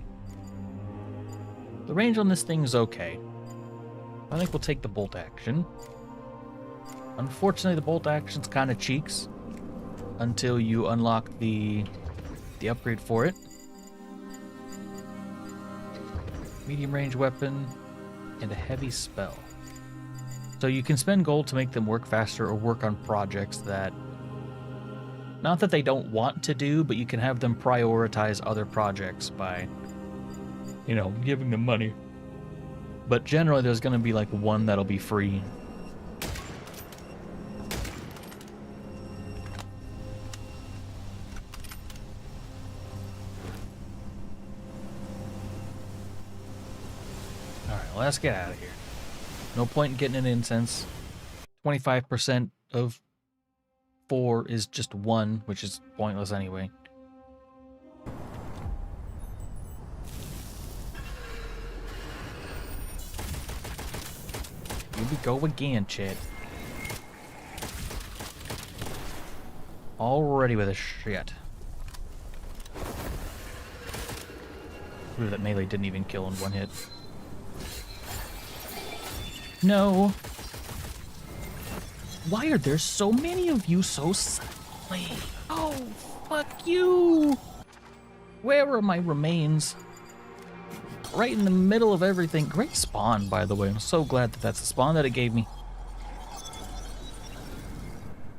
The range on this thing is okay. I think we'll take the bolt action. Unfortunately, the bolt action's kind of cheeks until you unlock the upgrade for it. Medium range weapon and a heavy spell. So you can spend gold to make them work faster or work on projects that, not that they don't want to do, but you can have them prioritize other projects by, you know, giving them money. But generally there's going to be like one that'll be free. Alright, let's get out of here. No point in getting an incense. 25% of 4 is just 1, which is pointless anyway. Here we go again, Chad. Already with a shit. Ooh, that melee didn't even kill in 1 hit. No. Why are there so many of you so suddenly? Oh, fuck you. Where are my remains? Right in the middle of everything. Great spawn, by the way. I'm so glad that that's the spawn that it gave me.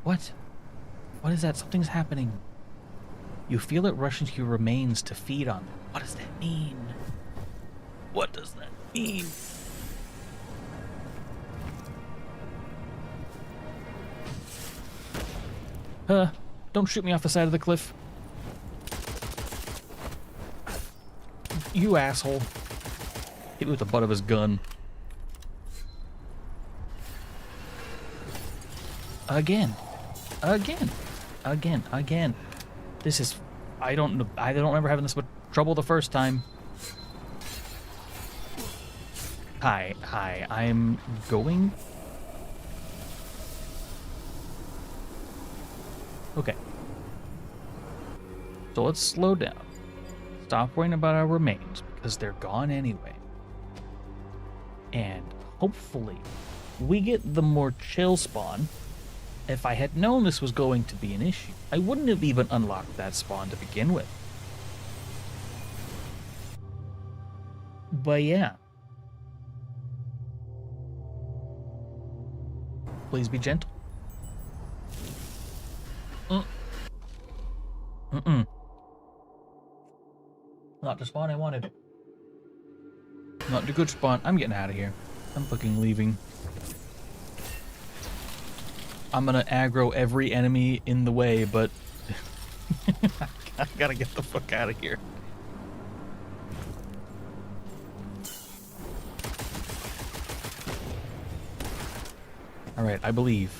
What? What is that? Something's happening. You feel it rushing to your remains to feed on them. What does that mean? What does that mean? Don't shoot me off the side of the cliff. You asshole. Hit me with the butt of his gun. Again. This is... I don't remember having this much trouble the first time. Hi, I'm going... Okay. So let's slow down. Stop worrying about our remains, because they're gone anyway. And hopefully we get the more chill spawn. If I had known this was going to be an issue, I wouldn't have even unlocked that spawn to begin with. But yeah. Please be gentle. Not the spawn I wanted. Not the good spawn. I'm getting out of here. I'm fucking leaving. I'm gonna aggro every enemy in the way, but I gotta get the fuck out of here. Alright, I believe.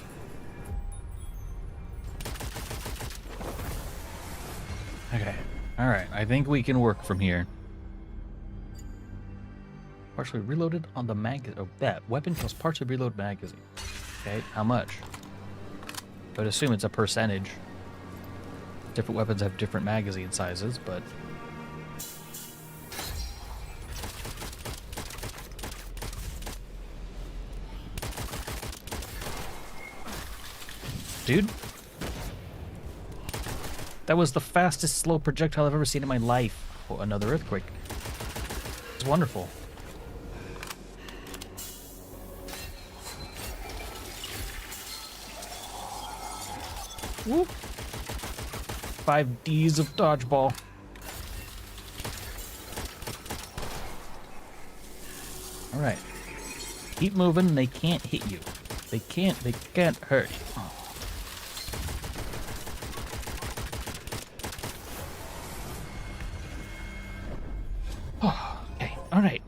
Okay. Alright, I think we can work from here. Partially reloaded on the magazine. Oh, that weapon kills partially reload magazine. Okay, how much? I would assume it's a percentage. Different weapons have different magazine sizes, but... Dude? That was the fastest slow projectile I've ever seen in my life. Oh, another earthquake. It's wonderful. Whoop. 5 Ds of dodgeball. Alright. Keep moving, they can't hit you. They can't hurt you. Oh. Okay, alright.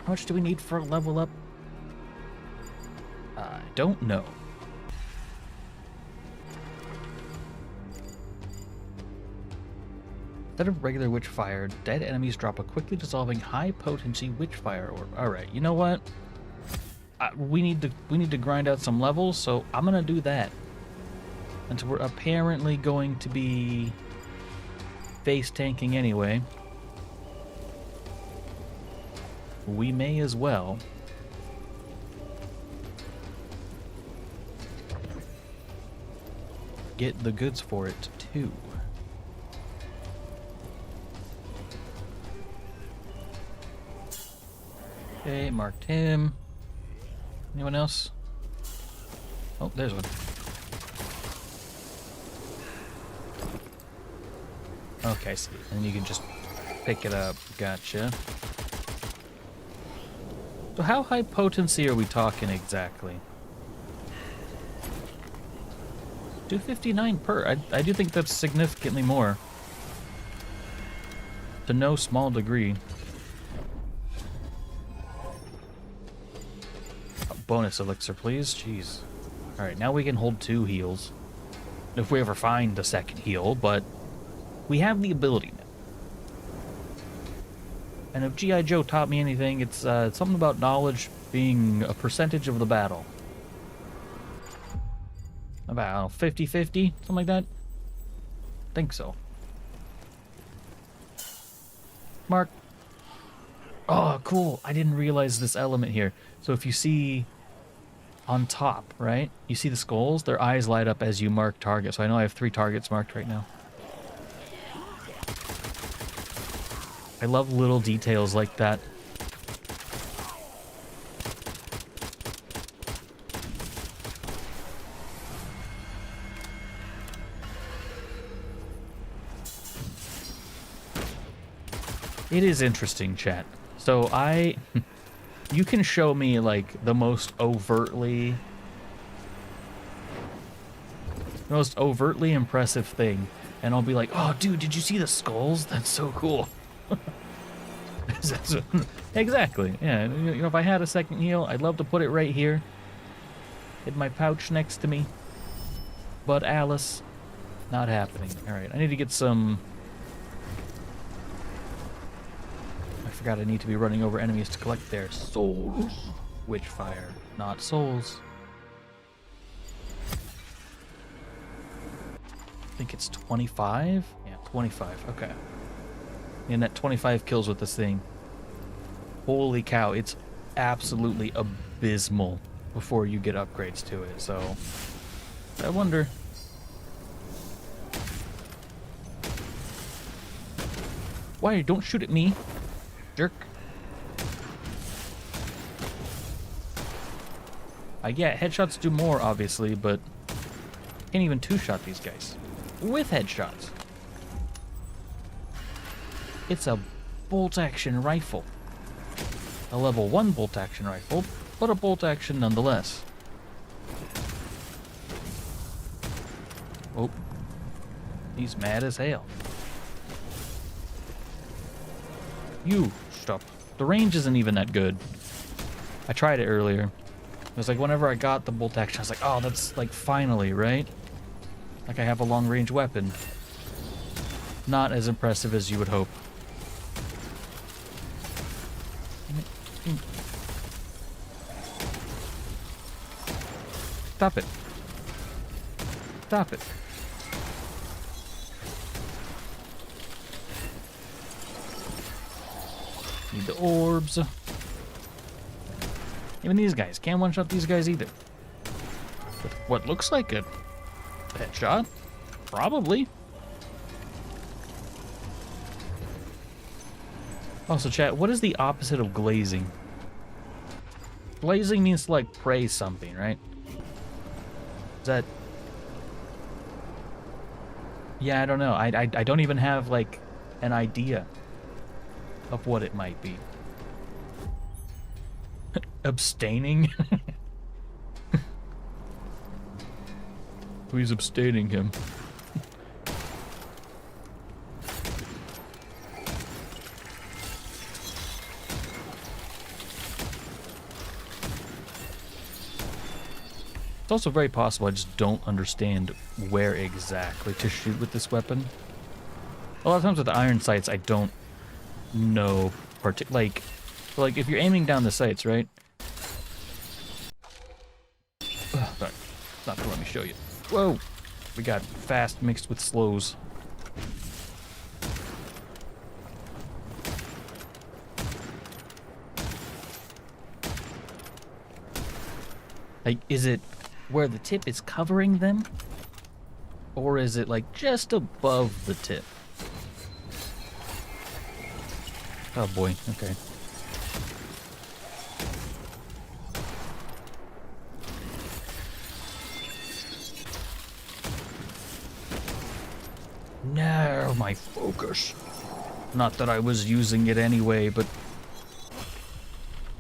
How much do we need for a level up? I don't know. Instead of regular Witchfire, dead enemies drop a quickly dissolving high-potency Witchfire orb. Alright, you know what? We need to grind out some levels, so I'm gonna do that. And so we're apparently going to be face tanking anyway. We may as well. Get the goods for it, too. Okay, marked him. Anyone else? Oh, there's one. Okay, see. And you can just pick it up. Gotcha. So how high potency are we talking exactly? 259 per. I do think that's significantly more. To no small degree. Bonus elixir, please. Jeez. Alright, now we can hold 2 heals. If we ever find a second heal, but we have the ability now. And if G.I. Joe taught me anything, it's something about knowledge being a percentage of the battle. About 50-50, something like that? Think so. Mark. Oh, cool. I didn't realize this element here. So if you see on top, right? You see the skulls? Their eyes light up as you mark targets. So I know I have 3 targets marked right now. I love little details like that. It is interesting, chat. So you can show me like the most overtly impressive thing, and I'll be like, oh dude, did you see the skulls? That's so cool. Exactly. Yeah, you know, if I had a second heal, I'd love to put it right here in my pouch next to me, but Alice, not happening. All right, I need to get some. I forgot I need to be running over enemies to collect their souls. Witchfire, not souls. I think it's 25? Yeah, 25. Okay. And that 25 kills with this thing. Holy cow, it's absolutely abysmal before you get upgrades to it, so I wonder. Why? Don't shoot at me, jerk. Yeah, headshots do more, obviously, but can't even two-shot these guys with headshots. It's a bolt-action rifle. A level 1 bolt-action rifle, but a bolt-action nonetheless. Oh, he's mad as hell. You, stop. The range isn't even that good. I tried it earlier. It was like whenever I got the bolt-action, I was like, oh, that's like finally, right? Like I have a long-range weapon. Not as impressive as you would hope. Stop it. Stop it. Need the orbs. Even these guys. Can't one-shot these guys either. With what looks like a headshot. Probably. Also, chat, what is the opposite of glazing? Glazing means to, like, praise something, right? Is that... Yeah, I don't know. I don't even have, like, an idea of what it might be. Abstaining? Who's abstaining him? It's also very possible I just don't understand where exactly to shoot with this weapon. A lot of times with the iron sights, I don't know like if you're aiming down the sights, right? Ugh, sorry, not gonna let me show you. Whoa, we got fast mixed with slows. Like, is it where the tip is covering them? Or is it like just above the tip? Oh boy, okay. No, my focus. Not that I was using it anyway, but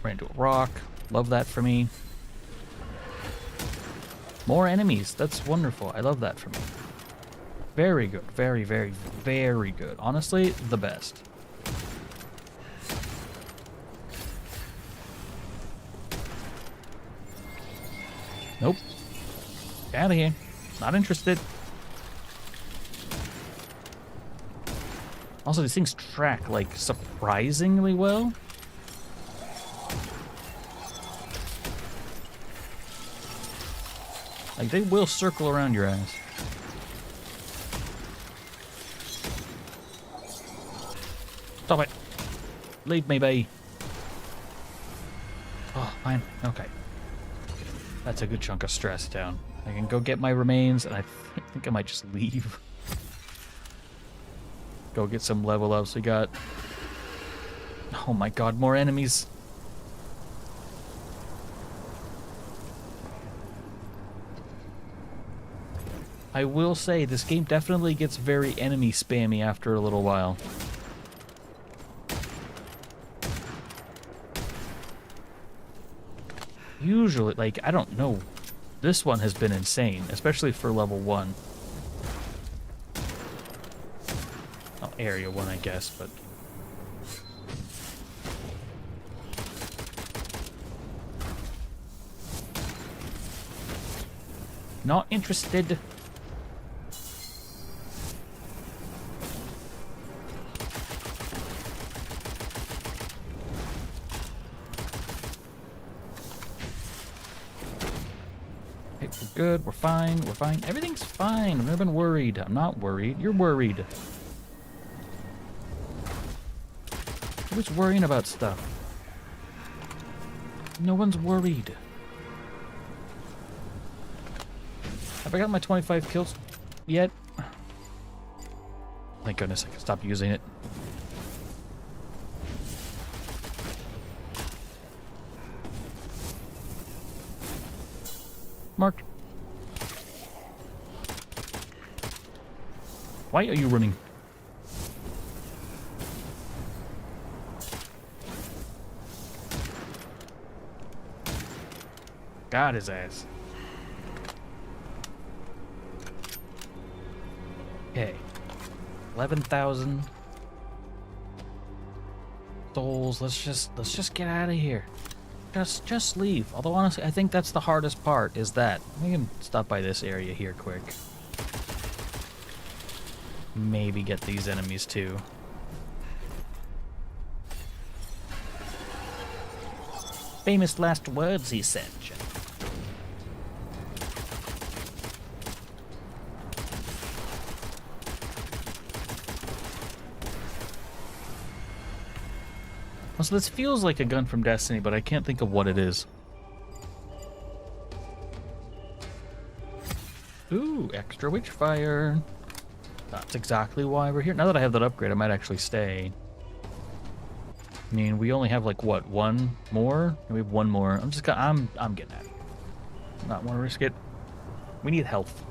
ran into a rock. Love that for me. More enemies. That's wonderful. I love that for me. Very good. Very, very, very good. Honestly, the best. Nope. Get out of here. Not interested. Also, these things track, like, surprisingly well. Like, they will circle around your ass. Stop it. Leave me be. Oh, fine. Okay. That's a good chunk of stress down. I can go get my remains, and I think I might just leave. Go get some level ups. We got... Oh my god, more enemies. I will say, this game definitely gets very enemy spammy after a little while. Usually, like, I don't know. This one has been insane, especially for level 1. Oh, area 1, I guess, but... Not interested. We're good, we're fine, we're fine. Everything's fine. I've never been worried. I'm not worried. You're worried. Who's worrying about stuff? No one's worried. Have I got my 25 kills yet? Thank goodness I can stop using it. Marked. Why are you running? Got his ass. Okay. 11,000 souls. Let's just get out of here. Just leave. Although honestly, I think that's the hardest part, is that. We can stop by this area here quick. Maybe get these enemies too. Famous last words, he said. So this feels like a gun from Destiny, but I can't think of what it is. Ooh, extra Witchfire. That's exactly why we're here. Now that I have that upgrade, I might actually stay. I mean, we only have like what, one more? We have one more. I'm getting at it. Not want to risk it. We need health.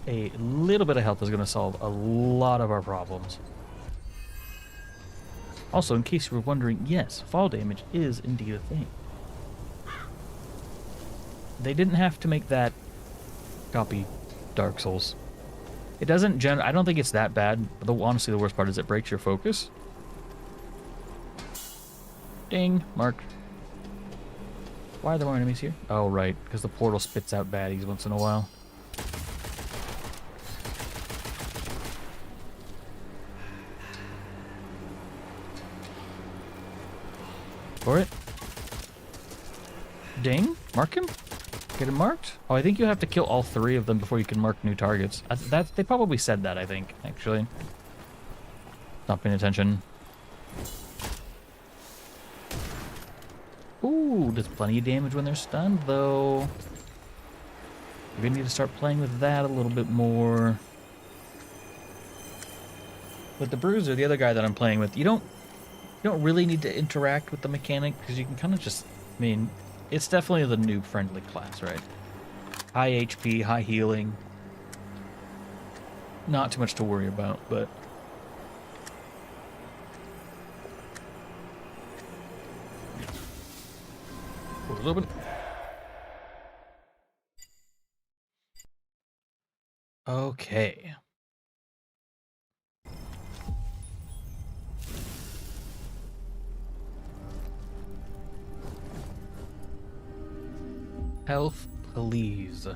A little bit of health is going to solve a lot of our problems. Also, in case you were wondering, yes, fall damage is indeed a thing. They didn't have to make that copy Dark Souls. It doesn't I don't think it's that bad, but honestly the worst part is it breaks your focus. Ding, mark. Why are there more enemies here? Oh, right, because the portal spits out baddies once in a while. For it. Ding, mark him. Get him marked? Oh, I think you have to kill all 3 of them before you can mark new targets. They probably said that, I think, actually. Not paying attention. Ooh, does plenty of damage when they're stunned, though. We're gonna need to start playing with that a little bit more. With the Bruiser, the other guy that I'm playing with, you don't really need to interact with the mechanic, because you can kind of just, I mean, it's definitely the noob-friendly class, right? High HP, high healing. Not too much to worry about, but... Doors open. Okay. Health, please.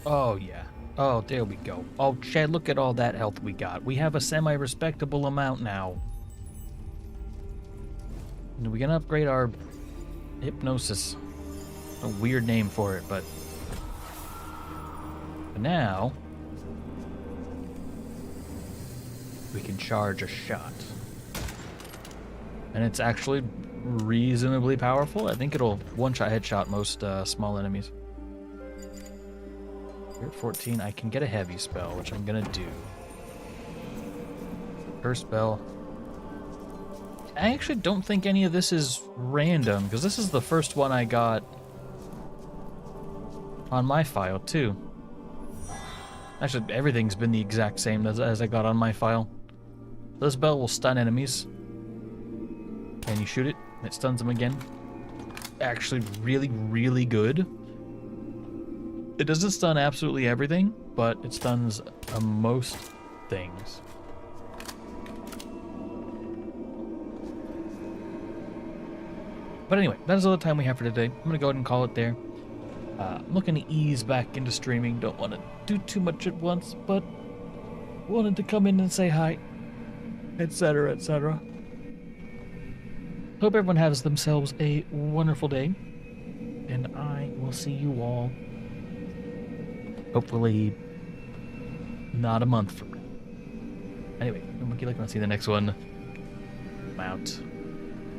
Oh, yeah. Oh, there we go. Oh, Chad, look at all that health we got. We have a semi-respectable amount now. And we're gonna upgrade our hypnosis. A weird name for it, but now we can charge a shot. And it's actually reasonably powerful. I think it'll one-shot headshot most small enemies. Here at 14, I can get a heavy spell, which I'm gonna do. First spell. I actually don't think any of this is random, because this is the first one I got on my file, too. Actually, everything's been the exact same as I got on my file. This spell will stun enemies. And you shoot it, and it stuns them again. Actually, really, really good. It doesn't stun absolutely everything, but it stuns most things. But anyway, that is all the time we have for today. I'm going to go ahead and call it there. I'm looking to ease back into streaming. Don't want to do too much at once, but wanted to come in and say hi, etc., etc. Hope everyone has themselves a wonderful day, and I will see you all, hopefully, not a month from now. Anyway, Newbornkilik, and I'll see you in the next one. I'm out.